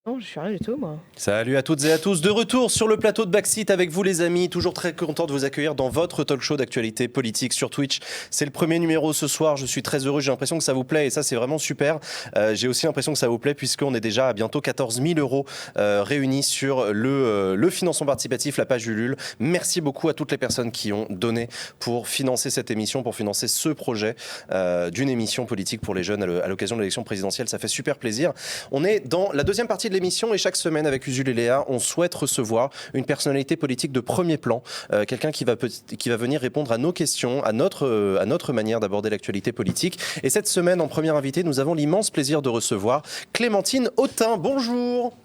Non, je suis rien du tout, moi. Salut à toutes et à tous, de retour sur le plateau de Backseat avec vous les amis, toujours très content de vous accueillir dans votre talk show d'actualité politique sur Twitch. C'est le premier numéro ce soir, je suis très heureux, j'ai l'impression que ça vous plaît et ça c'est vraiment super. J'ai aussi l'impression que ça vous plaît puisqu'on est déjà à bientôt 14 000 euros réunis sur le financement participatif, la page Ulule. Merci beaucoup à toutes les personnes qui ont donné pour financer cette émission, pour financer ce projet d'une émission politique pour les jeunes à l'occasion de l'élection présidentielle, ça fait super plaisir. On est dans la deuxième partie de l'émission et chaque semaine avec Usul et Léa, on souhaite recevoir une personnalité politique de premier plan, quelqu'un qui va venir répondre à nos questions, à notre manière d'aborder l'actualité politique. Et cette semaine, en première invitée, nous avons l'immense plaisir de recevoir Clémentine Autain. Bonjour.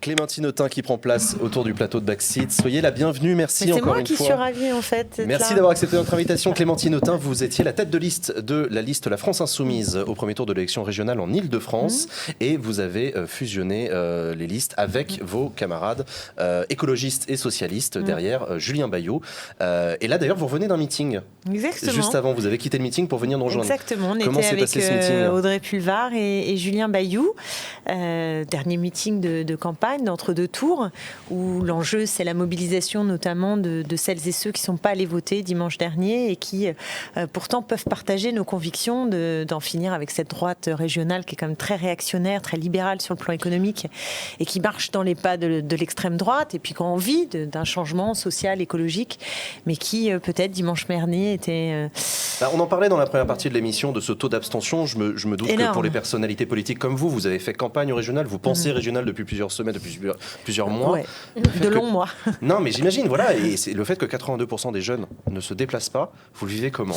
Clémentine Autain qui prend place autour du plateau de Backseat. Soyez la bienvenue, merci encore une fois. C'est moi qui suis ravie en fait. Merci d'avoir accepté notre invitation. Clémentine Autain, vous étiez la tête de liste de la liste La France Insoumise au premier tour de l'élection régionale en Ile-de-France et vous avez fusionné les listes avec vos camarades écologistes et socialistes derrière Julien Bayou. Et là d'ailleurs vous revenez d'un meeting. Exactement. Juste avant, vous avez quitté le meeting pour venir nous rejoindre. Exactement, on Comment était s'est avec passé ce meeting Audrey Pulvar et Julien Bayou. Dernier meeting de campagne d'entre deux tours, où l'enjeu c'est la mobilisation notamment de celles et ceux qui ne sont pas allés voter dimanche dernier et qui pourtant peuvent partager nos convictions d'en finir avec cette droite régionale qui est quand même très réactionnaire, très libérale sur le plan économique et qui marche dans les pas de l'extrême droite et puis qui a envie d'un changement social, écologique, mais qui peut-être dimanche dernier était... On en parlait dans la première partie de l'émission de ce taux d'abstention. Je me doute que pour les personnalités politiques comme vous avez fait campagne régionale, vous pensez régionale depuis plusieurs semaines, depuis plusieurs mois. Ouais, de longs mois. Non, mais j'imagine, voilà. Et c'est le fait que 82% des jeunes ne se déplacent pas, vous le vivez comment ?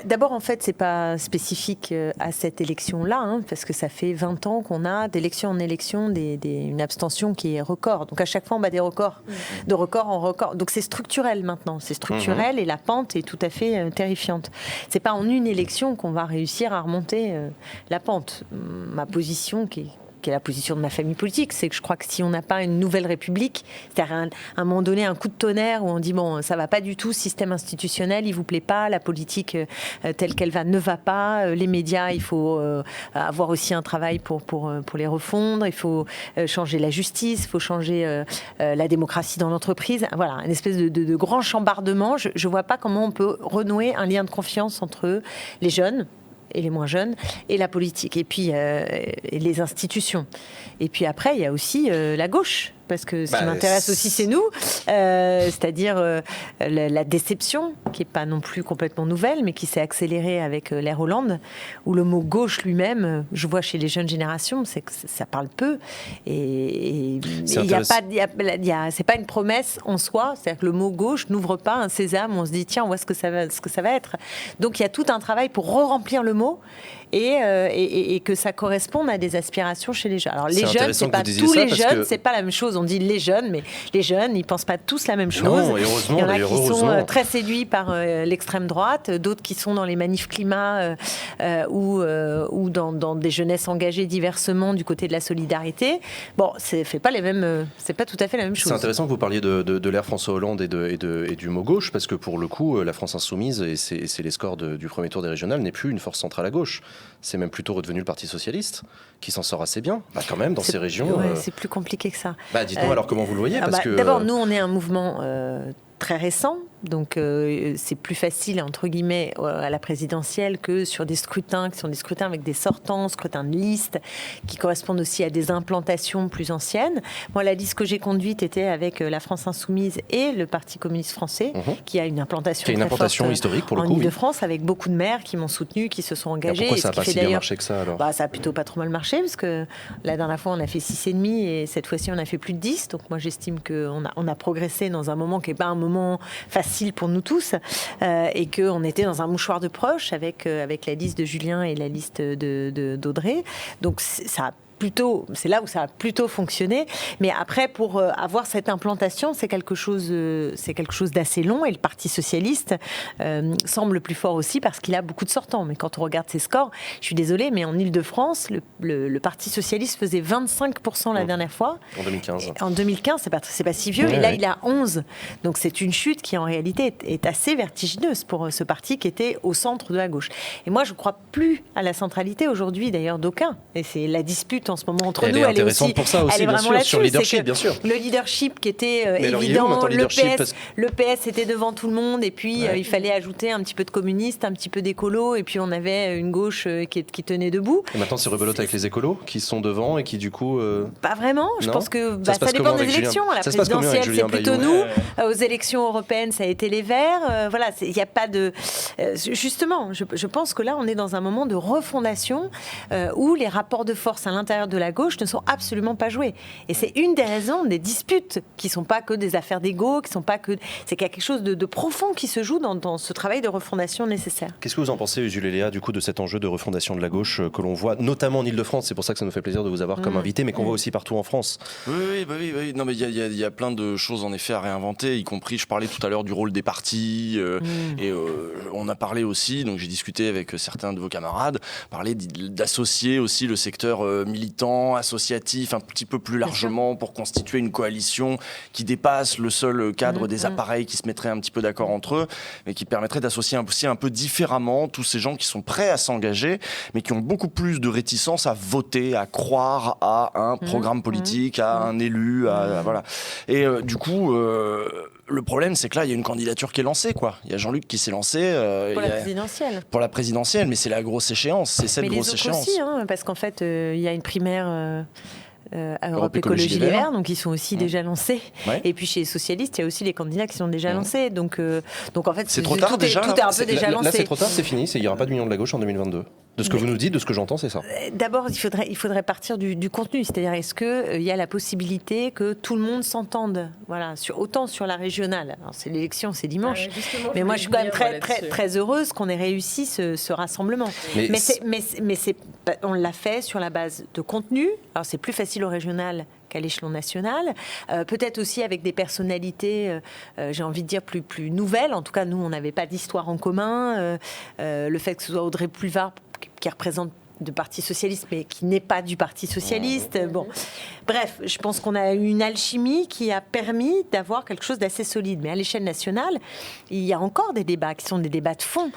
D'abord, en fait, c'est pas spécifique à cette élection-là, parce que ça fait 20 ans qu'on a d'élection en élection une abstention qui est record. Donc à chaque fois, on bat des records, de record en record. Donc c'est structurel maintenant. C'est structurel et la pente est tout à fait terrifiante. C'est pas en une élection qu'on va réussir à remonter la pente. Ma position qui est la position de ma famille politique, c'est que je crois que si on n'a pas une nouvelle république, c'est-à-dire à un moment donné un coup de tonnerre où on dit bon, ça va pas du tout, système institutionnel, il vous plaît pas, la politique telle qu'elle va ne va pas, les médias, il faut avoir aussi un travail pour les refondre, il faut changer la justice, il faut changer la démocratie dans l'entreprise. Voilà, une espèce de grand chambardement. Je vois pas comment on peut renouer un lien de confiance entre les jeunes et les moins jeunes, et la politique, et puis et les institutions. Et puis après, il y a aussi la gauche, parce que ce qui m'intéresse aussi, c'est nous, c'est-à-dire la déception, qui n'est pas non plus complètement nouvelle, mais qui s'est accélérée avec l'ère Hollande, où le mot gauche lui-même, je vois chez les jeunes générations, c'est que ça parle peu, et il y a pas, c'est pas une promesse en soi, c'est-à-dire que le mot gauche n'ouvre pas un sésame, on se dit tiens, on voit ce que ça va être. Donc il y a tout un travail pour re-remplir le mot, et que ça corresponde à des aspirations chez les jeunes. Alors les jeunes, c'est pas tous les jeunes, c'est pas la même chose. On dit les jeunes, mais les jeunes, ils pensent pas tous la même chose. Non, et heureusement, il y en a qui sont très séduits par l'extrême droite, d'autres qui sont dans les manifs climat ou dans des jeunesses engagées diversement du côté de la solidarité. Bon, c'est pas tout à fait la même chose. C'est intéressant que vous parliez de l'ère François Hollande et du mot gauche, parce que pour le coup, la France Insoumise et c'est les scores du premier tour des régionales n'est plus une force centrale à gauche. C'est même plutôt redevenu le Parti socialiste qui s'en sort assez bien, quand même, dans ces régions. Ouais, c'est plus compliqué que ça. Dites-moi alors comment vous le voyez, D'abord, nous, on est un mouvement très récent, donc c'est plus facile, entre guillemets, à la présidentielle que sur des scrutins qui sont des scrutins avec des sortants, scrutins de liste, qui correspondent aussi à des implantations plus anciennes. Moi, la liste que j'ai conduite était avec la France Insoumise et le Parti communiste français, qui a une implantation, historique pour le en coup, Ile-de-France, avec beaucoup de maires qui m'ont soutenu, qui se sont engagés. Pourquoi ça n'a pas si bien marché que ça alors ? Ça a plutôt pas trop mal marché, parce que la dernière fois, on a fait 6,5 et cette fois-ci, on a fait plus de 10. Donc moi, j'estime qu'on a progressé dans un moment qui n'est pas un moment facile pour nous tous, et qu'on était dans un mouchoir de proche avec la liste de Julien et la liste d'Audrey. Donc ça c'est là où ça a plutôt fonctionné. Mais après, pour avoir cette implantation, c'est quelque chose d'assez long. Et le Parti socialiste semble plus fort aussi parce qu'il a beaucoup de sortants. Mais quand on regarde ses scores, je suis désolée, mais en Île-de-France, le Parti socialiste faisait 25% la dernière fois. En 2015. En 2015, c'est pas si vieux. Ouais, et là, il a 11. Donc c'est une chute qui, en réalité, est assez vertigineuse pour ce parti qui était au centre de la gauche. Et moi, je ne crois plus à la centralité aujourd'hui, d'ailleurs, d'aucun. Et c'est la dispute en ce moment entre nous. Elle est intéressante pour ça aussi, bien sûr, sur le leadership, bien sûr. Le leadership qui était évident, évident, le le PS était devant tout le monde, et puis il fallait ajouter un petit peu de communistes, un petit peu d'écolos, et puis on avait une gauche qui tenait debout. Et maintenant, c'est rebelote avec les écolos qui sont devant et qui, du coup... Pas vraiment. Je pense que ça dépend des élections. La ça présidentielle, c'est plutôt nous. Aux élections européennes, ça a été les Verts. Voilà, il n'y a pas de... Justement, je pense que là, on est dans un moment de refondation où les rapports de force à l'intérieur de la gauche ne sont absolument pas joués. Et c'est une des raisons des disputes qui ne sont pas que des affaires d'ego, c'est qu'il y a quelque chose de profond qui se joue dans ce travail de refondation nécessaire. Qu'est-ce que vous en pensez, Jules et Léa, du coup, de cet enjeu de refondation de la gauche que l'on voit, notamment en Ile-de-France? C'est pour ça que ça nous fait plaisir de vous avoir comme invité, mais qu'on voit aussi partout en France. Oui. Non, mais il y a plein de choses, en effet, à réinventer, y compris, je parlais tout à l'heure du rôle des partis, et on a parlé aussi, donc j'ai discuté avec certains de vos camarades, parler d'associer aussi le secteur militant, associatif, un petit peu plus largement pour constituer une coalition qui dépasse le seul cadre des appareils qui se mettraient un petit peu d'accord entre eux, mais qui permettrait d'associer aussi un peu différemment tous ces gens qui sont prêts à s'engager, mais qui ont beaucoup plus de réticence à voter, à croire à un programme politique, à un élu, voilà. Et du coup, le problème, c'est que là, il y a une candidature qui est lancée, quoi. Il y a Jean-Luc qui s'est lancé. Pour la présidentielle. Pour la présidentielle, mais c'est la grosse échéance. C'est cette grosse échéance. Mais les autres aussi, parce qu'en fait, il y a une primaire... à Europe Écologie Les Verts, donc ils sont aussi déjà lancés. Ouais. Et puis chez les socialistes, il y a aussi les candidats qui sont déjà lancés. Donc en fait, c'est trop tard déjà. Tout est un peu déjà lancé. Là, c'est trop tard, c'est fini. Il n'y aura pas d'union de la gauche en 2022. De ce que vous nous dites, de ce que j'entends, c'est ça. D'abord, il faudrait partir du contenu. C'est-à-dire, est-ce qu'il y a la possibilité que tout le monde s'entende, voilà, autant sur la régionale. Alors, c'est l'élection, c'est dimanche. Mais moi, je suis quand même très heureuse qu'on ait réussi ce rassemblement. Mais on l'a fait sur la base de contenu. Alors, c'est plus facile au régional qu'à l'échelon national. Peut-être aussi avec des personnalités, j'ai envie de dire, plus nouvelles. En tout cas, nous, on n'avait pas d'histoire en commun. Le fait que ce soit Audrey Pulvar qui représente de Parti socialiste, mais qui n'est pas du Parti socialiste. Bon, bref, je pense qu'on a eu une alchimie qui a permis d'avoir quelque chose d'assez solide. Mais à l'échelle nationale, il y a encore des débats qui sont des débats de fond.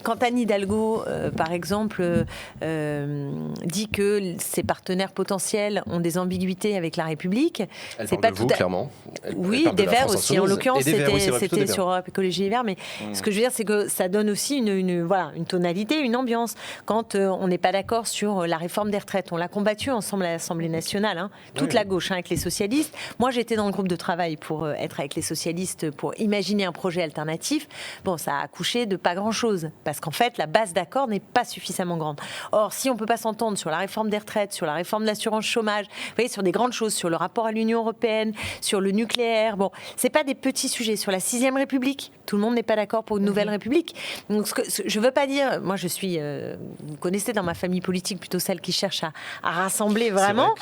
Quand Anne Hidalgo, par exemple, dit que ses partenaires potentiels ont des ambiguïtés avec la République, elle c'est pas de vous, clairement. Oui, des Verts aussi. En l'occurrence, c'était sur Europe Écologie Les Verts. Mais ce que je veux dire, c'est que ça donne aussi une tonalité, une ambiance. Quand on n'est pas d'accord sur la réforme des retraites, on l'a combattu ensemble à l'Assemblée nationale, toute la gauche, avec les socialistes. Moi, j'étais dans le groupe de travail pour être avec les socialistes, pour imaginer un projet alternatif. Bon, ça a accouché de pas grand-chose, parce qu'en fait, la base d'accord n'est pas suffisamment grande. Or, si on ne peut pas s'entendre sur la réforme des retraites, sur la réforme de l'assurance chômage, vous voyez, sur des grandes choses, sur le rapport à l'Union européenne, sur le nucléaire, bon, c'est pas des petits sujets. Sur la 6e République, tout le monde n'est pas d'accord pour une nouvelle République. Donc, je veux pas dire, moi, je suis... vous connaissez dans ma famille politique plutôt celle qui cherche à rassembler vraiment.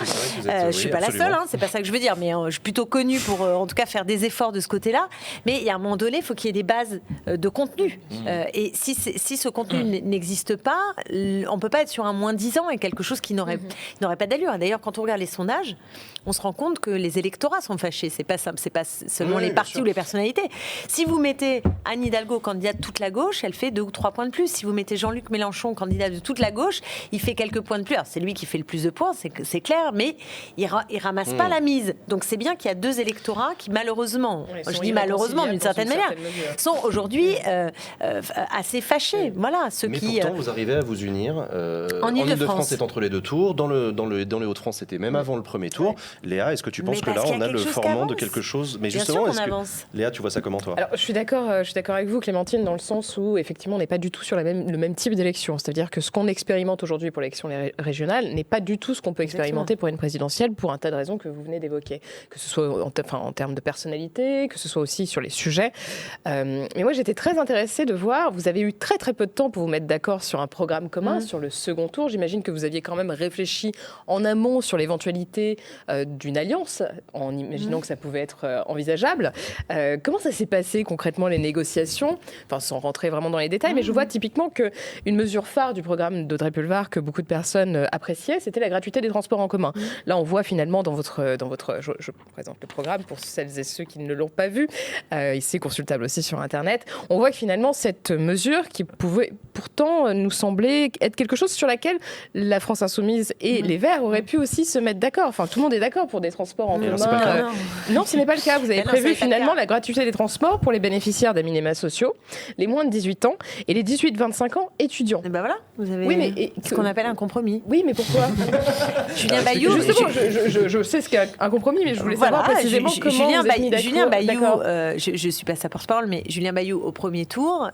Je suis pas la seule, c'est pas ça que je veux dire, mais je suis plutôt connue pour en tout cas faire des efforts de ce côté-là. Mais il y a un moment donné, il faut qu'il y ait des bases de contenu. Et si ce contenu n'existe pas, on peut pas être sur un moins 10 ans et quelque chose qui n'aurait pas d'allure. D'ailleurs, quand on regarde les sondages, on se rend compte que les électorats sont fâchés. C'est pas seulement les partis ou les personnalités. Si vous mettez Anne Hidalgo candidate de toute la gauche, elle fait 2 ou 3 points de plus. Si vous mettez Jean-Luc Mélenchon candidat de toute la gauche, il fait quelques points de plus. Alors, c'est lui qui fait le plus de points, c'est clair, mais il ramasse pas la mise. Donc c'est bien qu'il y a 2 électorats qui malheureusement, je dis malheureusement d'une certaine manière, sont aujourd'hui assez fâchés. Voilà, mais pourtant, vous arrivez à vous unir. En Ile-de-France, c'est entre les 2 tours. Dans les Hauts-de-France, c'était même avant le premier tour. Léa, est-ce que tu penses que là, on a le formant de quelque chose? Mais justement, Léa, tu vois ça comment, toi? Alors, je suis d'accord avec vous, Clémentine, dans le sens où effectivement, on n'est pas du tout sur le même type d'élection. C'est-à-dire C'est-à-dire que ce qu'on expérimente aujourd'hui pour l'élection régionale n'est pas du tout ce qu'on peut expérimenter pour une présidentielle, pour un tas de raisons que vous venez d'évoquer, que ce soit en termes de personnalité, que ce soit aussi sur les sujets. Mais moi, j'étais très intéressée de voir, vous avez eu très très peu de temps pour vous mettre d'accord sur un programme commun, sur le second tour. J'imagine que vous aviez quand même réfléchi en amont sur l'éventualité d'une alliance, en imaginant que ça pouvait être envisageable. Comment ça s'est passé concrètement, les négociations ? Enfin, sans rentrer vraiment dans les détails, mais je vois typiquement qu'une mesure phare du programme d'Audrey Pulvar que beaucoup de personnes appréciaient, c'était la gratuité des transports en commun. Là, on voit finalement dans votre je présente le programme pour celles et ceux qui ne l'ont pas vu, ici consultable aussi sur Internet, on voit que finalement cette mesure qui pouvait pourtant nous sembler être quelque chose sur laquelle la France Insoumise et les Verts auraient pu aussi se mettre d'accord. Enfin, tout le monde est d'accord pour des transports en commun. Non, ce n'est pas le cas. Vous avez prévu finalement la gratuité des transports pour les bénéficiaires des minima sociaux, les moins de 18 ans et les 18-25 ans étudiants. Et ben voilà, vous avez ce qu'on appelle un compromis. Oui, mais pourquoi Julien Bayou. Justement, je sais ce qu'est un compromis, mais je voulais savoir précisément comment Julien vous êtes mis d'accord. Julien Bayou, je ne suis pas sa porte-parole, mais Julien Bayou, au premier tour,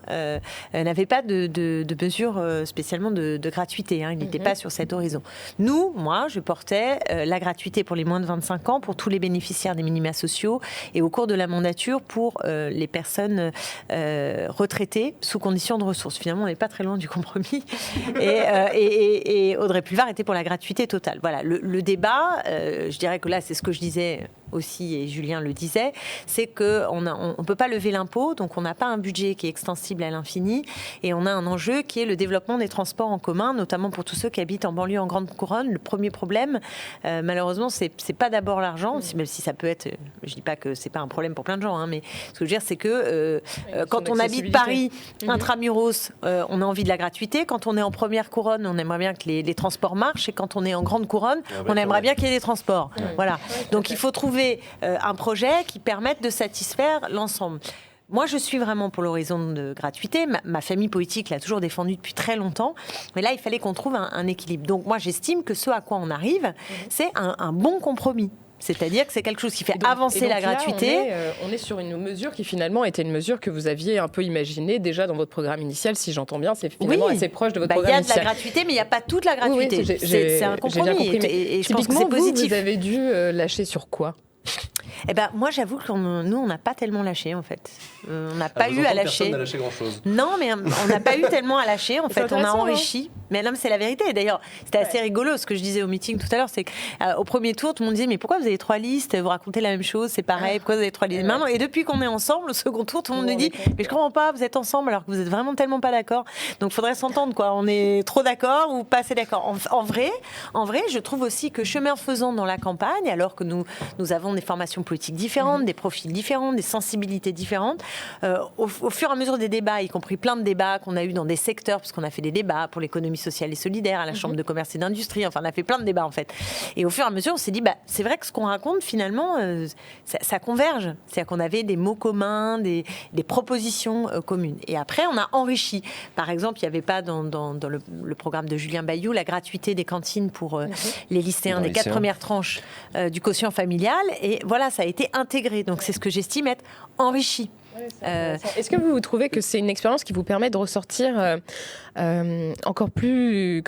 n'avait pas de mesure spécialement de gratuité. Il n'était pas sur cet horizon. Moi, je portais la gratuité pour les moins de 25 ans, pour tous les bénéficiaires des minima sociaux, et au cours de la mandature, pour les personnes retraitées sous condition de ressources. Finalement, on n'est pas très loin du compromis. Et Audrey Pulvar était pour la gratuité totale. Voilà, le débat, je dirais que là, c'est ce que je disais aussi, et Julien le disait, c'est qu'on ne peut pas lever l'impôt, donc on n'a pas un budget qui est extensible à l'infini, et on a un enjeu qui est le développement des transports en commun, notamment pour tous ceux qui habitent en banlieue, en grande couronne. Le premier problème, malheureusement, c'est pas d'abord l'argent, même si ça peut être, je dis pas que c'est pas un problème pour plein de gens, mais ce que je veux dire, c'est que quand on habite Paris, intramuros, on a envie de la gratuité. Quand on est en première couronne, on aimerait bien que les transports marchent, et quand on est en grande couronne, on aimerait bien qu'il y ait des transports. Voilà. Donc il faut trouver un projet qui permette de satisfaire l'ensemble. Moi, je suis vraiment pour l'horizon de gratuité. Ma famille politique l'a toujours défendu depuis très longtemps. Mais là, il fallait qu'on trouve un équilibre. Donc moi, j'estime que ce à quoi on arrive, c'est un bon compromis. C'est-à-dire que c'est quelque chose qui fait avancer la gratuité. On est sur une mesure qui finalement était une mesure que vous aviez un peu imaginée déjà dans votre programme initial, si j'entends bien. C'est finalement assez proche de votre programme initial. Il y a de la gratuité, mais il n'y a pas toute la gratuité. C'est un compromis. Et je pense que c'est positif. Vous avez dû lâcher sur quoi ? Moi, j'avoue que nous, on n'a pas tellement lâché, en fait. On n'a pas eu à lâcher. Personne n'a lâché grand-chose. Non, mais on n'a pas eu tellement à lâcher. En fait, on a enrichi. Mais non, mais c'est la vérité. D'ailleurs, c'était assez rigolo ce que je disais au meeting tout à l'heure. C'est qu'au premier tour, tout le monde disait mais pourquoi vous avez 3 listes ? Vous racontez la même chose, c'est pareil. Pourquoi vous avez 3 listes ? Maintenant, et depuis qu'on est ensemble, au second tour, tout le monde nous dit mais je comprends pas. Vous êtes ensemble alors que vous êtes vraiment tellement pas d'accord. Donc, il faudrait s'entendre, quoi. On est trop d'accord ou pas assez d'accord. En vrai, je trouve aussi que chemin faisant dans la campagne, alors que nous avons des formations politiques différentes, des profils différents, des sensibilités différentes. Au fur et à mesure des débats, y compris plein de débats qu'on a eu dans des secteurs, parce qu'on a fait des débats pour l'économie sociale et solidaire à la Chambre de commerce et d'industrie. Enfin, on a fait plein de débats en fait. Et au fur et à mesure, on s'est dit, c'est vrai que ce qu'on raconte finalement, ça converge. C'est-à-dire qu'on avait des mots communs, des propositions communes. Et après, on a enrichi. Par exemple, il n'y avait pas dans le programme de Julien Bayou la gratuité des cantines pour les lycéens des 4 premières tranches du quotient familial. Et voilà, ça a été intégré. Donc c'est ce que j'estime être enrichi. Est-ce que vous trouvez que c'est une expérience qui vous permet de ressortir encore plus,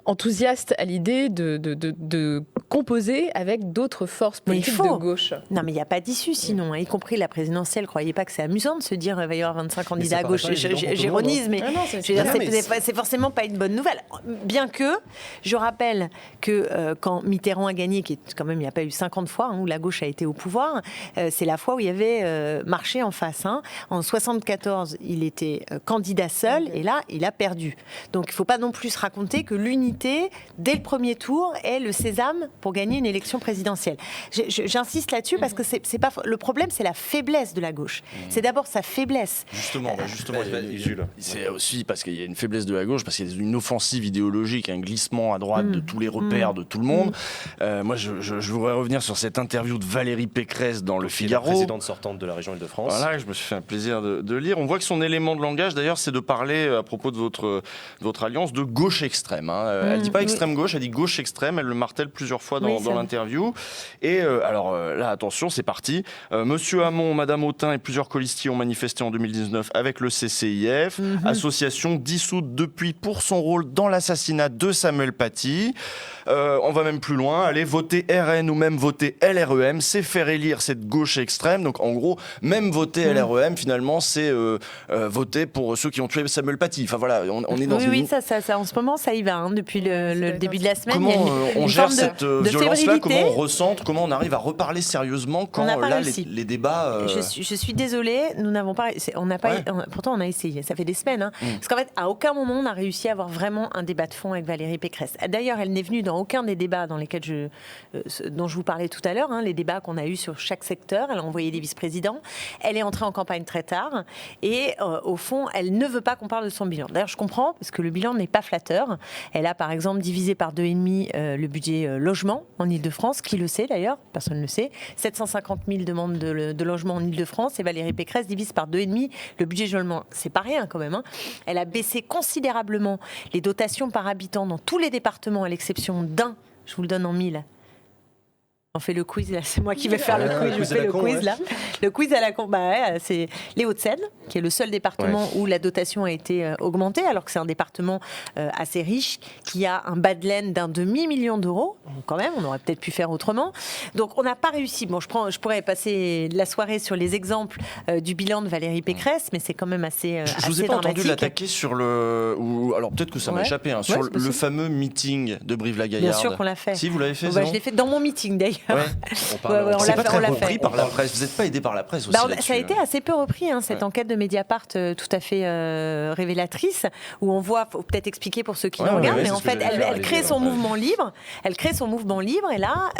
enthousiaste à l'idée de composer avec d'autres forces politiques de gauche? Non, mais il n'y a pas d'issue sinon, y compris la présidentielle. Croyez pas que c'est amusant de se dire il va y avoir 25 candidats à gauche. J'ironise, mais c'est forcément pas une bonne nouvelle. Bien que, je rappelle que quand Mitterrand a gagné, qui est quand même, il n'y a pas eu 50 fois où la gauche a été au pouvoir, c'est la fois où il y avait marché en face. En 74, il était candidat seul, et là, il a perdu. Donc il ne faut pas non plus se raconter que l'unité dès le premier tour est le sésame pour gagner une élection présidentielle. J'insiste là-dessus parce que c'est pas le problème, c'est la faiblesse de la gauche. C'est d'abord sa faiblesse. Justement, c'est aussi parce qu'il y a une faiblesse de la gauche, parce qu'il y a une offensive idéologique, un glissement à droite de tous les repères de tout le monde. Moi, je voudrais revenir sur cette interview de Valérie Pécresse dans Le Figaro. La présidente sortante de la région Île-de-France. Voilà, je me suis fait un plaisir de lire. On voit que son élément de langage, d'ailleurs, c'est de parler à propos de votre alliance de gauche extrême. Elle ne dit pas extrême gauche, elle dit gauche extrême, elle le martèle plusieurs fois. fois dans l'interview. Et alors là, attention, c'est parti. Monsieur Hamon, Madame Autain et plusieurs colistiers ont manifesté en 2019 avec le CCIF, association dissoute depuis pour son rôle dans l'assassinat de Samuel Paty. On va même plus loin, aller voter RN ou même voter LREM, c'est faire élire cette gauche extrême. Donc en gros, même voter LREM, finalement, c'est voter pour ceux qui ont tué Samuel Paty. Enfin voilà, on est dans une... Oui, ça, en ce moment, ça y va, depuis le début de la semaine. Comment on gère cette violence-là? Comment on ressente? Comment on arrive à reparler sérieusement quand là, les débats... Je suis désolée, nous n'avons pas... Pourtant, on a essayé, ça fait des semaines. Parce qu'en fait, à aucun moment, on a réussi à avoir vraiment un débat de fond avec Valérie Pécresse. D'ailleurs, elle n'est venue dans aucun des débats dans lesquels dont je vous parlais tout à l'heure, les débats qu'on a eus sur chaque secteur. Elle a envoyé des vice-présidents. Elle est entrée en campagne très tard. Et au fond, elle ne veut pas qu'on parle de son bilan. D'ailleurs, je comprends, parce que le bilan n'est pas flatteur. Elle a, par exemple, divisé par 2,5 le budget logement en Ile-de-France. Qui le sait, d'ailleurs? Personne ne le sait. 750 000 demandes de logement en Ile-de-France. Et Valérie Pécresse divise par 2,5 le budget logement. C'est pas rien, quand même. Elle a baissé considérablement les dotations par habitant dans tous les départements, à l'exception d'un. Je vous le donne en 1000. On fait le quiz, là. C'est moi qui vais faire le quiz. Je fais le quiz, là. Le quiz à la con, c'est les Hauts-de-Seine, qui est le seul département où la dotation a été augmentée, alors que c'est un département assez riche, qui a un bas de laine d'un demi-million d'euros. Donc, quand même, on aurait peut-être pu faire autrement. Donc, on n'a pas réussi. Bon, je pourrais passer la soirée sur les exemples du bilan de Valérie Pécresse, mais c'est quand même assez Je vous ai pas dramatique. entendu l'attaquer sur alors peut-être que ça m'a échappé, sur le fameux meeting de Brive-la-Gaillarde. Bien sûr qu'on l'a fait. Si, vous l'avez fait, je l'ai fait dans mon meeting, d'ailleurs. C'est pas très repris par la presse. Vous n'êtes pas aidé par la presse aussi ça a été assez peu repris, cette enquête de Mediapart tout à fait révélatrice, où on voit, faut peut-être expliquer pour ceux qui nous regardent, mais en fait, elle crée son mouvement libre. Elle crée son mouvement libre, et là,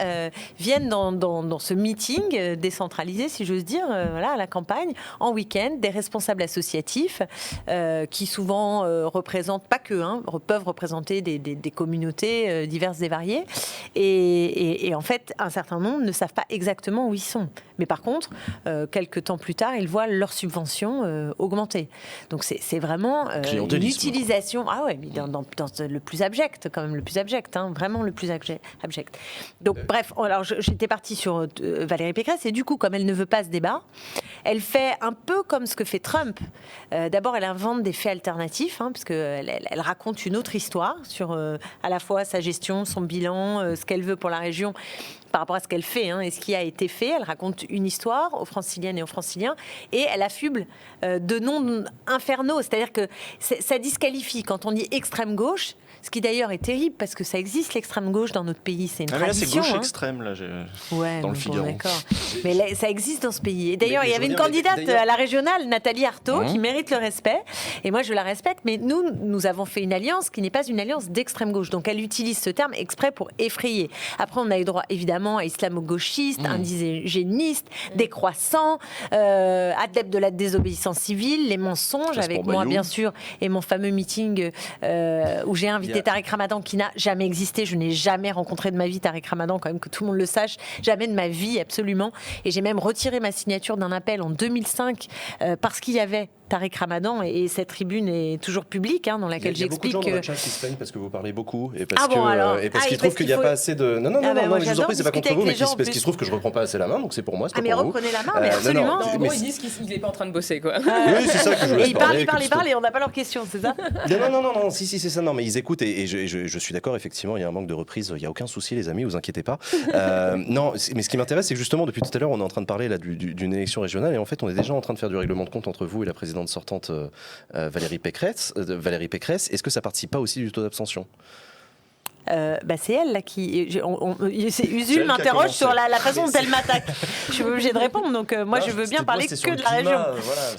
viennent dans ce meeting décentralisé, si j'ose dire, à la campagne, en week-end, des responsables associatifs qui souvent représentent, pas que, peuvent représenter des communautés diverses et variées. Et en fait, un certain nombre ne savent pas exactement où ils sont. Mais par contre, quelques temps plus tard, ils voient leur subvention augmenter. Donc c'est vraiment une utilisation... Ah ouais, mais dans le plus abject, quand même, le plus abject, vraiment le plus abject. Donc bref, alors j'étais partie sur Valérie Pécresse, et du coup, comme elle ne veut pas ce débat, elle fait un peu comme ce que fait Trump. D'abord, elle invente des faits alternatifs, parce qu'elle raconte une autre histoire sur à la fois sa gestion, son bilan, ce qu'elle veut pour la région, par rapport à ce qu'elle fait et ce qui a été fait. Elle raconte une histoire aux Franciliennes et aux Franciliens, et elle affuble de noms infernaux. C'est-à-dire que ça disqualifie quand on dit extrême gauche, ce qui d'ailleurs est terrible, parce que ça existe l'extrême gauche dans notre pays, c'est une tradition. Là, c'est gauche extrême, là, dans le Figaro. D'accord. Mais là, ça existe dans ce pays. Et d'ailleurs, il y avait une candidate à la régionale, Nathalie Arthaud, qui mérite le respect. Et moi, je la respecte. Mais nous avons fait une alliance qui n'est pas une alliance d'extrême gauche. Donc, elle utilise ce terme exprès pour effrayer. Après, on a eu droit, évidemment, à islamo-gauchistes, indigénistes, décroissants, adeptes de la désobéissance civile, les mensonges, avec moi, bien sûr, et mon fameux meeting où j'ai invité Tariq Ramadan, qui n'a jamais existé. Je n'ai jamais rencontré de ma vie Tariq Ramadan, quand même, que tout le monde le sache. Jamais de ma vie, absolument. Et j'ai même retiré ma signature d'un appel en 2005 parce qu'il y avait Tariq Ramadan, et cette tribune est toujours publique, dans laquelle j'explique. Il y a beaucoup de gens dans le chat qui se plaignent parce que vous parlez beaucoup et parce qu'ils trouvent qu'il n'y a pas assez de... Non, je vous en prie, c'est pas contre vous, mais parce qu'ils se trouvent que je reprends pas assez la main, donc c'est pour moi, c'est pas pour vous. Mais reprenez la main, mais absolument. En gros, ils disent qu'il n'est pas en train de bosser, quoi. Oui, c'est ça que je voulais parler. Et ils parlent, et on n'a pas leurs questions, c'est ça? Non, si, c'est ça. Non, mais ils écoutent, et je suis d'accord, effectivement, il y a un manque de reprise, il n'y a aucun souci, les amis, vous inquiétez pas. Non, mais ce qui m'intéresse, c'est que justement, depuis tout à l'heure, on est en train de parler là d'une élection régionale, et en fait, on est déjà en train de faire du règlement de compte entre vous et la présidente sortante Valérie Pécresse. Est-ce que ça participe pas aussi du taux d'abstention? C'est elle là qui. Usul m'interroge sur la façon dont elle m'attaque. Je suis obligée de répondre, donc moi je veux bien parler que de la région.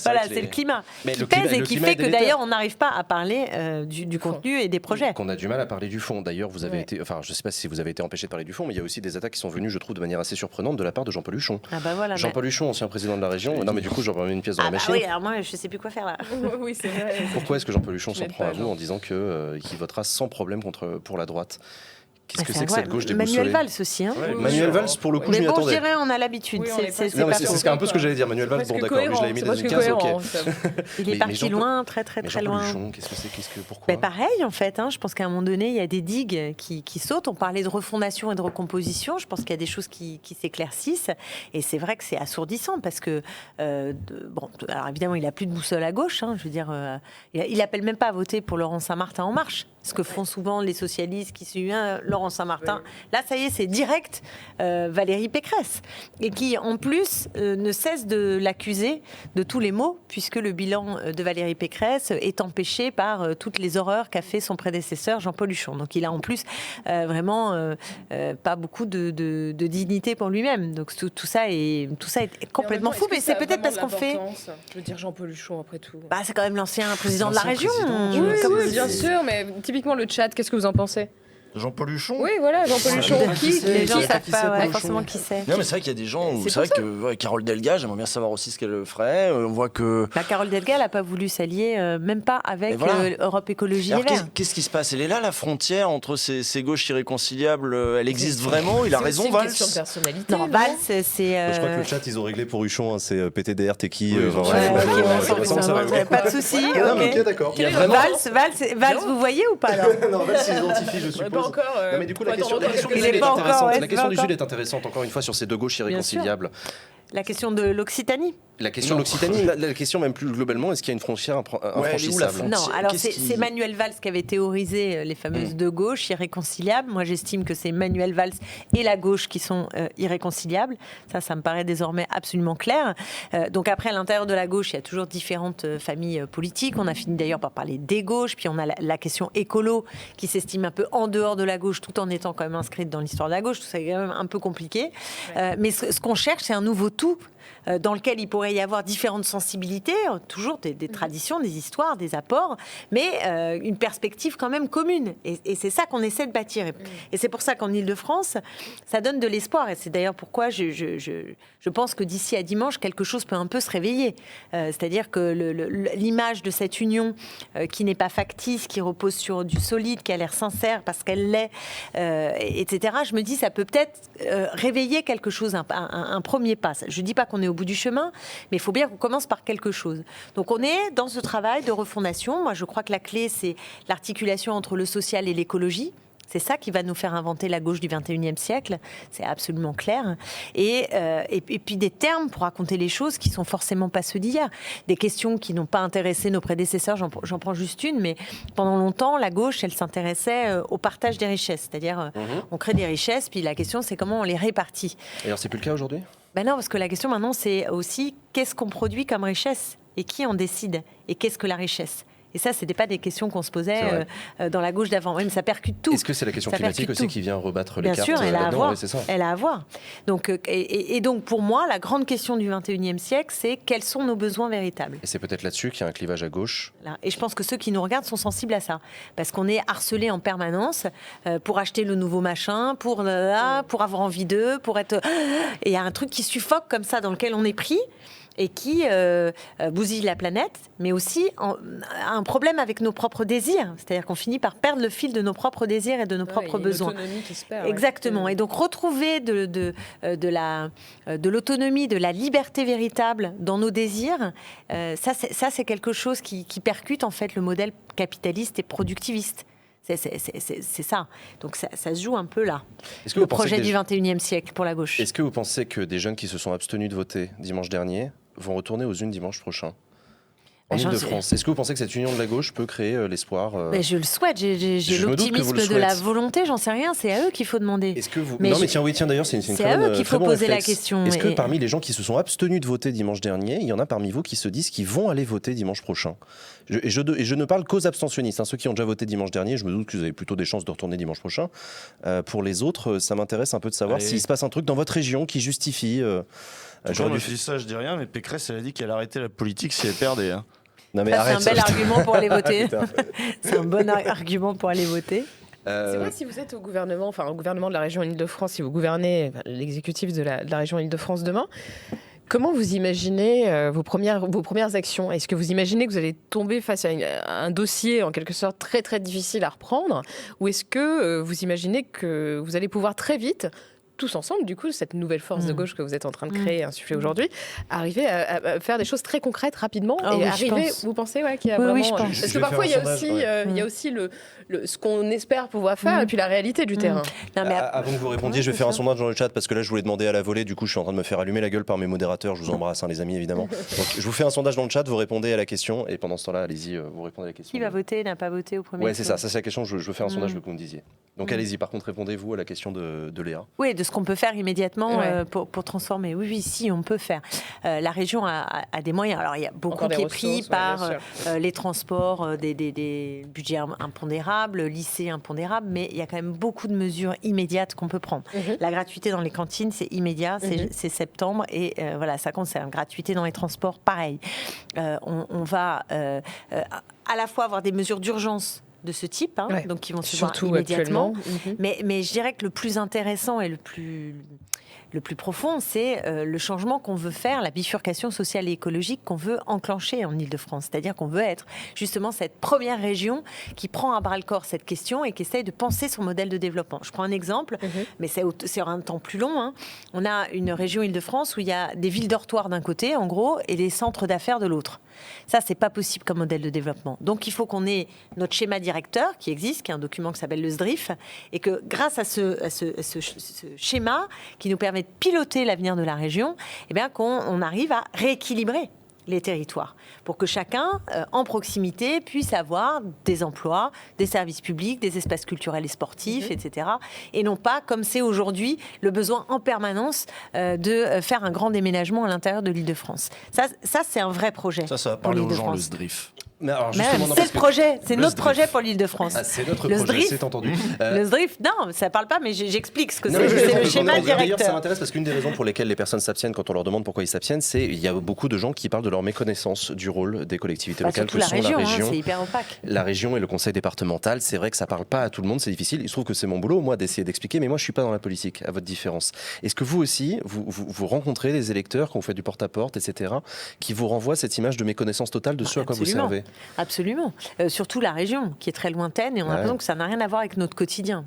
Voilà, c'est le climat qui pèse et qui fait que d'ailleurs on n'arrive pas à parler du contenu et des projets. Qu'on a du mal à parler du fond. D'ailleurs, vous avez été, enfin, je sais pas si vous avez été empêché de parler du fond, mais il y a aussi des attaques qui sont venues, je trouve, de manière assez surprenante de la part de Jean-Paul Huchon. Jean-Paul Huchon, ancien président de la région. Non, mais du coup, j'en remets une pièce dans la machine. Oui, alors moi je sais plus quoi faire là. Oui, c'est vrai. Pourquoi est-ce que Jean-Paul Huchon s'en prend à vous en disant qu'il votera sans problème pour la droite? Qu'est-ce que c'est que cette gauche déboussolée? Manuel Valls aussi. Hein. Ouais, Manuel Valls, pour le coup, je m'y Mais bon, je attendais. dirais, on a l'habitude. Oui, on est c'est Non, mais pas c'est faux. un peu ce que j'allais dire. Manuel Valls, bon, d'accord, mais je l'avais mis c'est dès presque 2015, ok. cohérent. Il est Mais parti Jean-Paul- loin, très très Mais très Jean-Paul loin. Huchon, pourquoi? Mais pareil, en fait, hein, je pense qu'à un moment donné, il y a des digues qui sautent. On parlait de refondation et de recomposition. Je pense qu'il y a des choses qui s'éclaircissent. Et c'est vrai que c'est assourdissant parce que, bon, alors évidemment, il n'a plus de boussole à gauche. Hein, je veux dire, il appelle même pas à voter pour Laurent Saint-Martin en marche. Ce que font souvent les socialistes qui suivent Laurent Saint-Martin. Là, ça y est, c'est direct Valérie Pécresse. Et qui, en plus, ne cesse de l'accuser de tous les maux, puisque le bilan de Valérie Pécresse est empêché par toutes les horreurs qu'a fait son prédécesseur Jean-Paul Huchon. Donc il a en plus vraiment pas beaucoup de dignité pour lui-même. Donc tout ça est complètement fou. Mais c'est peut-être parce qu'on fait... Je veux dire Jean-Paul Huchon après tout. Bah, c'est quand même l'ancien président de la région. Oui, bien sûr, mais typiquement le chat, qu'est-ce que vous en pensez? Jean-Paul Huchon. Oui, voilà, Jean-Paul Huchon. Les gens Qui savent c'est, pas Huchon forcément qui c'est. Non, mais c'est vrai qu'il y a des gens où C'est c'est vrai que Carole Delga, j'aimerais bien savoir aussi ce qu'elle ferait. On voit que. La Carole Delga n'a pas voulu s'allier, même pas avec Et voilà. Europe Écologie Alors, Les Verts. qu'est-ce qui se passe? Elle est là, la frontière entre ces gauches irréconciliables. Elle existe vraiment? Il a raison, C'est une Valls. question de personnalité. Non, Valls, c'est... Je crois que le chat, ils ont réglé pour Huchon, hein, c'est PTDR, t'es qui Oui, enfin, Ouais, bref, ok, ça ressemble, ça va. pas de souci. Non, mais ok. ok, d'accord. Il y a vraiment. Valls, vous voyez ou pas alors? Non, Valls s'identifie, je suppose. Pas encore. Non, mais du coup, la question Il du est Jules est pas encore, intéressante. ouais, La c'est question pas du encore. Jules est intéressante, encore une fois, sur ces deux gauches sûr. irréconciliables. La question de l'Occitanie. La question de l'Occitanie, la question même plus globalement, est-ce qu'il y a une frontière infranchissable? frontière Non, alors qu'est-ce c'est Manuel Valls qui avait théorisé les fameuses deux gauches irréconciliables. Moi, j'estime que c'est Manuel Valls et la gauche qui sont irréconciliables. Ça me paraît désormais absolument clair. Donc après, à l'intérieur de la gauche, il y a toujours différentes familles politiques. On a fini d'ailleurs par parler des gauches. Puis on a la question écolo qui s'estime un peu en dehors de la gauche, tout en étant quand même inscrite dans l'histoire de la gauche. Tout ça est quand même un peu compliqué. Mais ce qu'on cherche, c'est un nouveau tout dans lequel il pourrait y avoir différentes sensibilités, toujours des traditions, des histoires, des apports, mais une perspective quand même commune. Et c'est ça qu'on essaie de bâtir. Et c'est pour ça qu'en Ile-de-France, ça donne de l'espoir. Et c'est d'ailleurs pourquoi je pense que d'ici à dimanche, quelque chose peut un peu se réveiller. C'est-à-dire que l'image de cette union qui n'est pas factice, qui repose sur du solide, qui a l'air sincère parce qu'elle l'est, etc., je me dis ça peut peut-être réveiller quelque chose, un premier pas. Je ne dis pas qu'on est au bout du chemin, mais il faut bien qu'on commence par quelque chose. Donc on est dans ce travail de refondation. Moi, je crois que la clé, c'est l'articulation entre le social et l'écologie. C'est ça qui va nous faire inventer la gauche du 21e siècle. C'est absolument clair. Et puis des termes pour raconter les choses qui sont forcément pas ceux d'hier. Des questions qui n'ont pas intéressé nos prédécesseurs. J'en prends juste une, mais pendant longtemps, la gauche, elle s'intéressait au partage des richesses. C'est-à-dire, on crée des richesses, puis la question, c'est comment on les répartit. Et alors, c'est plus le cas aujourd'hui? Ben non, parce que la question maintenant, c'est aussi qu'est-ce qu'on produit comme richesse et qui en décide et qu'est-ce que la richesse. Et ça, ce n'était pas des questions qu'on se posait dans la gauche d'avant. Oui, mais ça percute tout. Est-ce que c'est la question climatique aussi qui vient rebattre les cartes? Bien sûr, elle a à voir. Oui, c'est ça. Elle a à voir. Donc, et donc, pour moi, la grande question du 21e siècle, c'est quels sont nos besoins véritables. Et c'est peut-être là-dessus qu'il y a un clivage à gauche. Là. Et je pense que ceux qui nous regardent sont sensibles à ça. Parce qu'on est harcelés en permanence pour acheter le nouveau machin, pour avoir envie d'eux, pour être... Et il y a un truc qui suffoque comme ça, dans lequel on est pris et qui bousille la planète, mais aussi un problème avec nos propres désirs. C'est-à-dire qu'on finit par perdre le fil de nos propres désirs et de nos propres besoins. L'autonomie qui se perd. Exactement. Et donc retrouver de l'autonomie, de la liberté véritable dans nos désirs, ça c'est quelque chose qui percute en fait le modèle capitaliste et productiviste. C'est ça. Donc ça se joue un peu là. Le projet du 21e siècle pour la gauche. Est-ce que vous pensez que des jeunes qui se sont abstenus de voter dimanche dernier vont retourner aux urnes dimanche prochain en Ile-de-France? Est-ce que vous pensez que cette union de la gauche peut créer l'espoir Mais je le souhaite. J'ai l'optimisme de la volonté. J'en sais rien. C'est à eux qu'il faut demander. Est-ce que vous... Non, mais tiens, d'ailleurs, c'est une c'est à eux qu'il faut poser la question. Est-ce que parmi les gens qui se sont abstenus de voter dimanche dernier, il y en a parmi vous qui se disent qu'ils vont aller voter dimanche prochain? Et je ne parle qu'aux abstentionnistes, ceux qui ont déjà voté dimanche dernier. Je me doute que vous avez plutôt des chances de retourner dimanche prochain. Pour les autres, ça m'intéresse un peu de savoir s'il se passe un truc dans votre région qui justifie. Moi, je dis ça, je dis rien, mais Pécresse, elle a dit qu'elle arrêtait la politique si elle perdait. Hein. Non, mais c'est un bel argument pour aller voter. C'est un bon argument pour aller voter. C'est vrai, si vous êtes au gouvernement de la région Île-de-France, si vous gouvernez l'exécutif de la région Île-de-France demain, Comment vous imaginez vos premières actions? Est-ce que vous imaginez que vous allez tomber face à un dossier en quelque sorte très très difficile à reprendre? Ou est-ce que vous imaginez que vous allez pouvoir très vite, tous ensemble, du coup, cette nouvelle force de gauche que vous êtes en train de créer, insuffler aujourd'hui, arriver à faire des choses très concrètes rapidement et arriver, vous pensez qu'il y a vraiment... Oui, je pense. Parce que parfois, il y a aussi ce qu'on espère pouvoir faire et puis la réalité du terrain. Non, mais avant que vous répondiez, je vais faire un sondage dans le chat parce que là, je voulais demander à la volée. Du coup, je suis en train de me faire allumer la gueule par mes modérateurs. Je vous embrasse, les amis, évidemment. Donc, je vous fais un sondage dans le chat, vous répondez à la question et pendant ce temps-là, allez-y, vous répondez à la question. Qui va voter, n'a pas voté au premier Ouais, c'est tour. ça c'est la question. Je veux faire un sondage, je veux que vous me disiez. Donc, allez-y. Par contre, répondez-vous à la question de Léa. Oui, de ce qu'on peut faire immédiatement pour transformer. Oui, si, on peut faire. La région a des moyens. Alors, il y a beaucoup qui est pris par les transports, des budgets impondérables, lycées impondérables, mais il y a quand même beaucoup de mesures immédiates qu'on peut prendre. La gratuité dans les cantines, c'est immédiat, c'est septembre, et voilà, ça concerne. Gratuité dans les transports, pareil. On va à la fois avoir des mesures d'urgence de ce type, donc qui vont se voir immédiatement. Mais je dirais que le plus intéressant et le plus profond, c'est le changement qu'on veut faire, la bifurcation sociale et écologique qu'on veut enclencher en Ile-de-France. C'est-à-dire qu'on veut être justement cette première région qui prend à bras-le-corps cette question et qui essaye de penser son modèle de développement. Je prends un exemple, mais c'est sur un temps plus long. On a une région Ile-de-France où il y a des villes dortoirs d'un côté, en gros, et des centres d'affaires de l'autre. Ça, c'est pas possible comme modèle de développement. Donc, il faut qu'on ait notre schéma directeur qui existe, qui est un document qui s'appelle le SDRIF, et que grâce à ce schéma qui nous permet de piloter l'avenir de la région, eh bien, qu'on arrive à rééquilibrer les territoires pour que chacun, en proximité, puisse avoir des emplois, des services publics, des espaces culturels et sportifs, etc. Et non pas, comme c'est aujourd'hui, le besoin en permanence de faire un grand déménagement à l'intérieur de l'Île-de-France. Ça c'est un vrai projet. Ça va parler aux gens, le SDRIF. C'est le projet, c'est notre projet pour l'Île-de-France. C'est notre projet, c'est entendu. Le SDRIF, non, ça parle pas, mais j'explique ce que c'est. C'est le schéma directeur. Ça m'intéresse parce qu'une des raisons pour lesquelles les personnes s'abstiennent quand on leur demande pourquoi ils s'abstiennent, c'est qu'il y a beaucoup de gens qui parlent de leur méconnaissance du rôle des collectivités locales que sont la région. C'est hyper opaque. La région et le conseil départemental, c'est vrai que ça parle pas à tout le monde, c'est difficile. Il se trouve que c'est mon boulot, moi, d'essayer d'expliquer, mais moi, je suis pas dans la politique, à votre différence. Est-ce que vous aussi, vous rencontrez des électeurs quand vous faites du porte-à-porte, etc., qui vous renvoient cette image de méconnaissance totale de ce à quoi vous servez? Absolument. Surtout la région, qui est très lointaine, et on a l'impression que ça n'a rien à voir avec notre quotidien.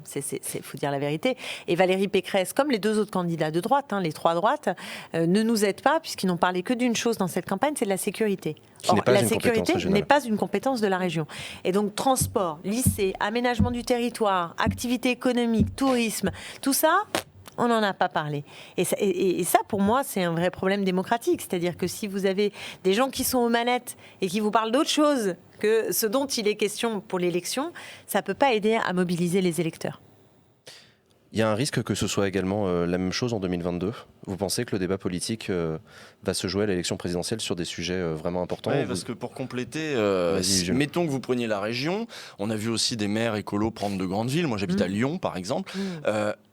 Faut dire la vérité. Et Valérie Pécresse, comme les deux autres candidats de droite, les trois droites, ne nous aident pas, puisqu'ils n'ont parlé que d'une chose dans cette campagne, c'est de la sécurité. Or, la sécurité n'est pas une compétence de la région. Et donc, transport, lycée, aménagement du territoire, activité économique, tourisme, tout ça... On n'en a pas parlé. Et ça, pour moi, c'est un vrai problème démocratique. C'est-à-dire que si vous avez des gens qui sont aux manettes et qui vous parlent d'autre chose que ce dont il est question pour l'élection, ça ne peut pas aider à mobiliser les électeurs. Il y a un risque que ce soit également la même chose en 2022 ? Vous pensez que le débat politique va se jouer à l'élection présidentielle sur des sujets vraiment importants? Oui, parce que pour compléter, mettons que vous preniez la région, on a vu aussi des maires écolos prendre de grandes villes. Moi, j'habite à Lyon, par exemple.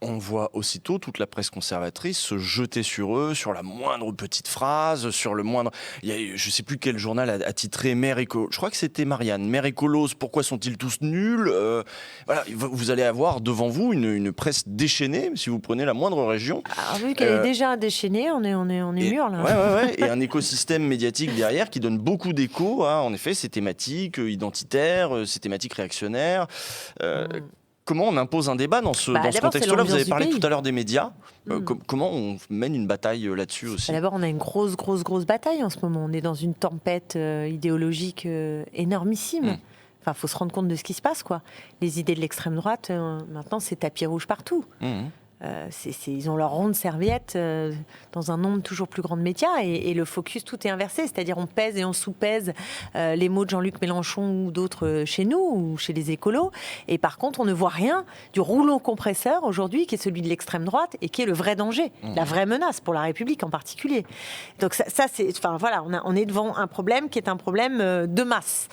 On voit aussitôt toute la presse conservatrice se jeter sur eux, sur la moindre petite phrase, sur le moindre... je ne sais plus quel journal a titré « Maire écolo ». Je crois que c'était Marianne. « Maire écolos, pourquoi sont-ils tous nuls ?» Voilà, vous allez avoir devant vous une presse déchaînée, si vous prenez la moindre région. Alors, vu qu'elle est déjà déchaînée, on est mûr, là. Ouais. Et un écosystème médiatique derrière qui donne beaucoup d'écho à, en effet, ces thématiques identitaires, ces thématiques réactionnaires. Comment on impose un débat dans ce contexte-là? Vous avez parlé tout à l'heure des médias. Comment on mène une bataille là-dessus aussi? D'abord, on a une grosse bataille en ce moment. On est dans une tempête idéologique énormissime. Enfin, faut se rendre compte de ce qui se passe, quoi. Les idées de l'extrême droite, maintenant, c'est tapis rouge partout. Ils ont leur ronde serviette dans un nombre toujours plus grand de médias et le focus, tout est inversé. C'est-à-dire on pèse et on sous-pèse les mots de Jean-Luc Mélenchon ou d'autres chez nous ou chez les écolos. Et par contre, on ne voit rien du rouleau compresseur aujourd'hui qui est celui de l'extrême droite et qui est le vrai danger, la vraie menace pour la République en particulier. Donc ça c'est, enfin voilà, on est devant un problème qui est un problème de masse.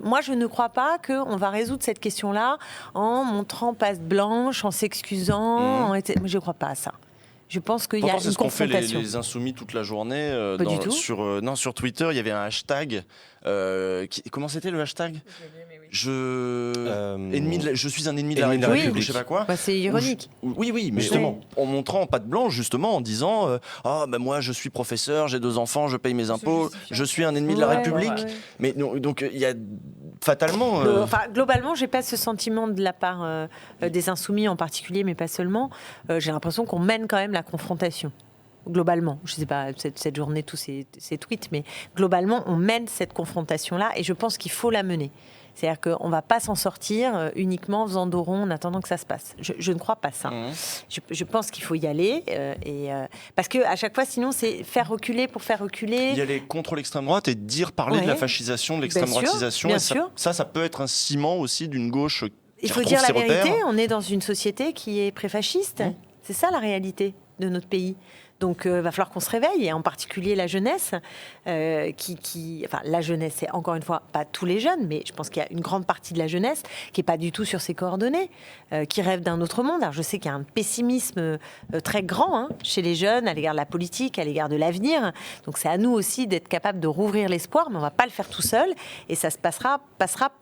Moi, je ne crois pas qu'on va résoudre cette question-là en montrant patte blanche, en s'excusant. Moi, je ne crois pas à ça. Je pense qu'il y a une confrontation. C'est ce qu'ont fait les Insoumis toute la journée. Sur Twitter, il y avait un hashtag. Comment c'était le hashtag ? Je suis un ennemi de la Ennemi de la République, République. je sais pas quoi. Bah, c'est ironique. Oui, mais Justement. en montrant en patte blanche, justement, en disant moi je suis professeur, j'ai 2 enfants, je paye mes impôts, je suis un ennemi de la Ouais, République. ouais. Mais non, donc il y a fatalement. Enfin, globalement, j'ai pas ce sentiment de la part des Insoumis en particulier, mais pas seulement. J'ai l'impression qu'on mène quand même la confrontation. Globalement, je ne sais pas cette journée, tous ces tweets, mais globalement, on mène cette confrontation-là et je pense qu'il faut la mener. C'est-à-dire qu'on ne va pas s'en sortir uniquement en faisant dos rond en attendant que ça se passe. Je ne crois pas ça. Je pense qu'il faut y aller. Parce qu'à chaque fois, sinon, c'est faire reculer pour faire reculer. Y aller contre l'extrême droite et parler de la fascisation, de l'extrême droitisation. Bien et sûr. Ça peut être un ciment aussi d'une gauche qui Il faut retrouve dire la ses repères. vérité, on est dans une société qui est préfasciste. C'est ça la réalité de notre pays. Donc, il va falloir qu'on se réveille, et en particulier la jeunesse, enfin, la jeunesse, c'est encore une fois pas tous les jeunes, mais je pense qu'il y a une grande partie de la jeunesse qui n'est pas du tout sur ses coordonnées, qui rêve d'un autre monde. Alors, je sais qu'il y a un pessimisme très grand chez les jeunes à l'égard de la politique, à l'égard de l'avenir. Donc, c'est à nous aussi d'être capables de rouvrir l'espoir, mais on ne va pas le faire tout seul, et ça se passera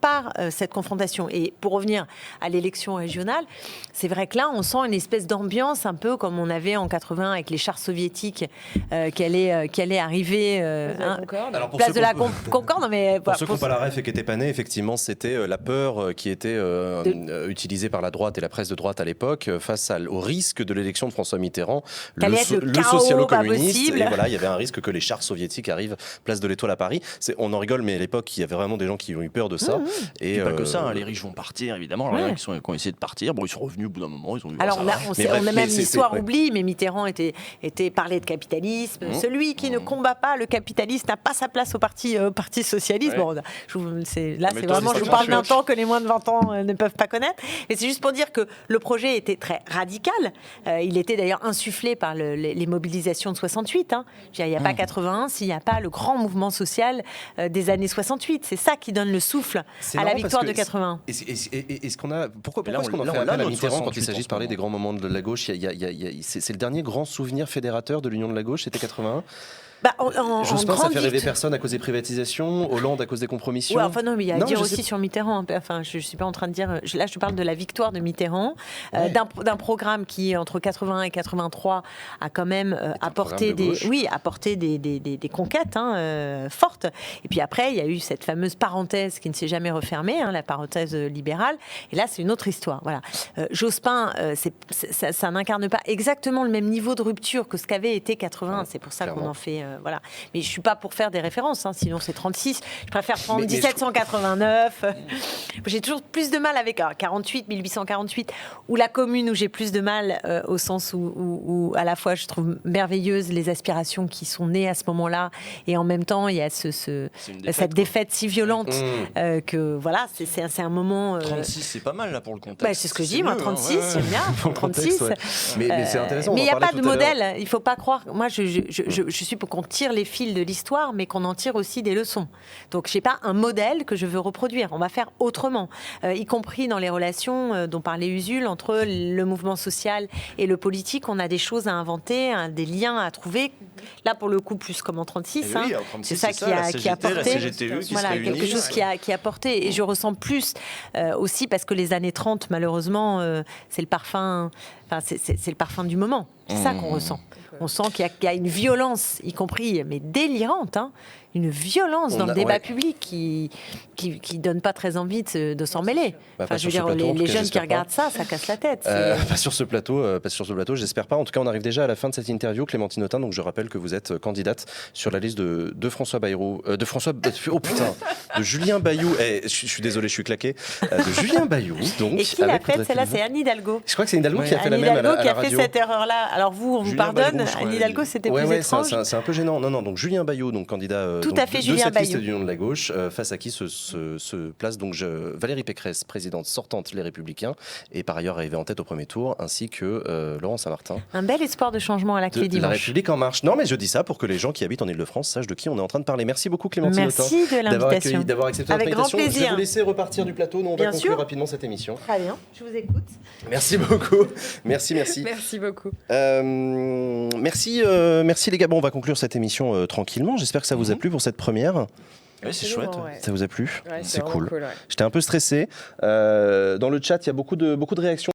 par cette confrontation. Et pour revenir à l'élection régionale, c'est vrai que là, on sent une espèce d'ambiance un peu comme on avait en 80 avec les chars soviétique qui allait arriver Alors, pour place ceux de la qu'on- Concorde. Mais Pour ceux qui n'ont pas la ref et qui n'étaient pas nés, effectivement, c'était la peur qui était utilisée par la droite et la presse de droite à l'époque face au risque de l'élection de François Mitterrand, Qu'allait être le chaos, socialo-communiste. pas possible. Et voilà, il y avait un risque que les chars soviétiques arrivent place de l'Étoile à Paris. On en rigole, mais à l'époque, il y avait vraiment des gens qui ont eu peur de ça. Et Et pas que ça, les riches vont partir, évidemment. Alors, il y en a qui ont essayé de partir. Bon, ils sont revenus au bout d'un moment. Ils ont vu. Alors, ça on va. a Mais bref, même mais l'histoire ouais. oublie, mais Mitterrand était parlé de capitalisme. Celui qui ne combat pas le capitalisme n'a pas sa place au parti socialiste. Ouais. Bon, là, Mais c'est toi, vraiment, c'est je vous ça, parle tu d'un vois. temps que les moins de 20 ans ne peuvent pas connaître. Mais c'est juste pour dire que le projet était très radical. Il était d'ailleurs insufflé par les mobilisations de 68. Il n'y a pas 81 s'il n'y a pas le grand mouvement social des années 68. C'est ça qui donne le souffle C'est à la marrant victoire parce de que 81. Est-ce qu'on a pourquoi Mais là, est-ce qu'on en là, fait on appel a à notre Mitterrand quand il 68 s'agit de en parler ce des grands moments de la gauche? C'est le dernier grand souvenir fédérateur de l'Union de la gauche, c'était 81. Jospin, ça fait rêver personne à cause des privatisations, Hollande à cause des compromissions. Ouais, enfin non, mais il y a à Non, dire je aussi sais- sur Mitterrand. Enfin, je suis pas en train de dire. Là, je parle de la victoire de Mitterrand, d'un programme qui, entre 81 et 83, a quand même apporté des conquêtes fortes. Et puis après, il y a eu cette fameuse parenthèse qui ne s'est jamais refermée, la parenthèse libérale. Et là, c'est une autre histoire. Voilà. Jospin, ça n'incarne pas exactement le même niveau de rupture que ce qu'avait été 81. C'est pour ça qu'on clairement. en fait. Voilà. Mais je suis pas pour faire des références, sinon c'est 36. Je préfère prendre Mais 1789. J'ai toujours plus de mal avec 48, 1848, ou la Commune, où j'ai plus de mal au sens où à la fois je trouve merveilleuses les aspirations qui sont nées à ce moment-là, et en même temps il y a cette défaite si violente que voilà, c'est un moment. 36, c'est pas mal là pour le contexte. Bah, c'est ce que je dis, moi, mieux, 36, ouais. j'aime bien. Pour le 36. contexte, ouais. Mais c'est intéressant. Mais on il n'y en a pas parlait de tout à l'heure. modèle. Il ne faut pas croire. Moi, je suis pour qu'on tire les fils de l'histoire, mais qu'on en tire aussi des leçons. Donc, je n'ai pas un modèle que je veux reproduire. On va faire autrement, y compris dans les relations dont parlait Usul entre le mouvement social et le politique. On a des choses à inventer, des liens à trouver. Là, pour le coup, plus comme en 36. Eh oui, en 36, c'est ça c'est qui ça, a, la qui a CGT, la porté. CGTE qui se Voilà, quelque réunissent. chose qui a porté. Et je ressens plus aussi parce que les années 30, malheureusement, c'est le parfum. Enfin, c'est le parfum du moment. C'est ça qu'on ressent. On sent qu'il y a une violence, y compris, mais délirante, une violence dans le débat public qui donne pas très envie de s'en mêler. Bah, Enfin, pas je veux sur ce dire, plateau, en tout les cas, jeunes qui j'espère pas. regardent ça casse la tête. Pas sur ce plateau, j'espère pas. En tout cas, on arrive déjà à la fin de cette interview, Clémentine Autain. Donc, je rappelle que vous êtes candidate sur la liste de François Bayrou, de Julien Bayou. Je suis désolé, je suis claqué. De Julien Bayou. Donc, Et qui l'a avec fait, Audrey celle-là, Pulvar. c'est Anne Hidalgo. Je crois que c'est Hidalgo qui a fait Anne la même à Hidalgo la qui a fait radio. cette erreur-là. Alors vous, on vous Julien pardonne. Bayrou, je crois, Anne Hidalgo, c'était Ouais, plus ouais, étrange. c'est un peu gênant. Non, donc Julien Bayou, donc candidat Tout donc, à fait, de Julien cette liste Bayou. de l'Union de la gauche, face à qui se place donc Valérie Pécresse, présidente sortante Les Républicains, et par ailleurs arrivée en tête au premier tour, ainsi que Laurent Saint-Martin Un bel espoir de changement à la clé de La dimanche. République en marche. Non, mais je dis ça pour que les gens qui habitent en Ile-de-France sachent de qui on est en train de parler. Merci beaucoup Clémentine Autain Merci de l'invitation. d'avoir accepté Avec notre grand invitation. Je vais plaisir. vous laisser repartir du plateau. Nous, on va Bien conclure sûr. rapidement cette émission. Très bien, je vous écoute. Merci beaucoup. Merci. Merci beaucoup. Merci les gars. Bon, on va conclure cette émission tranquillement. J'espère que ça vous a plu pour cette première. Ouais, c'est chouette. Ouais. Ça vous a plu? Ouais, C'est vraiment cool. ouais. J'étais un peu stressé. Dans le chat, il y a beaucoup de réactions.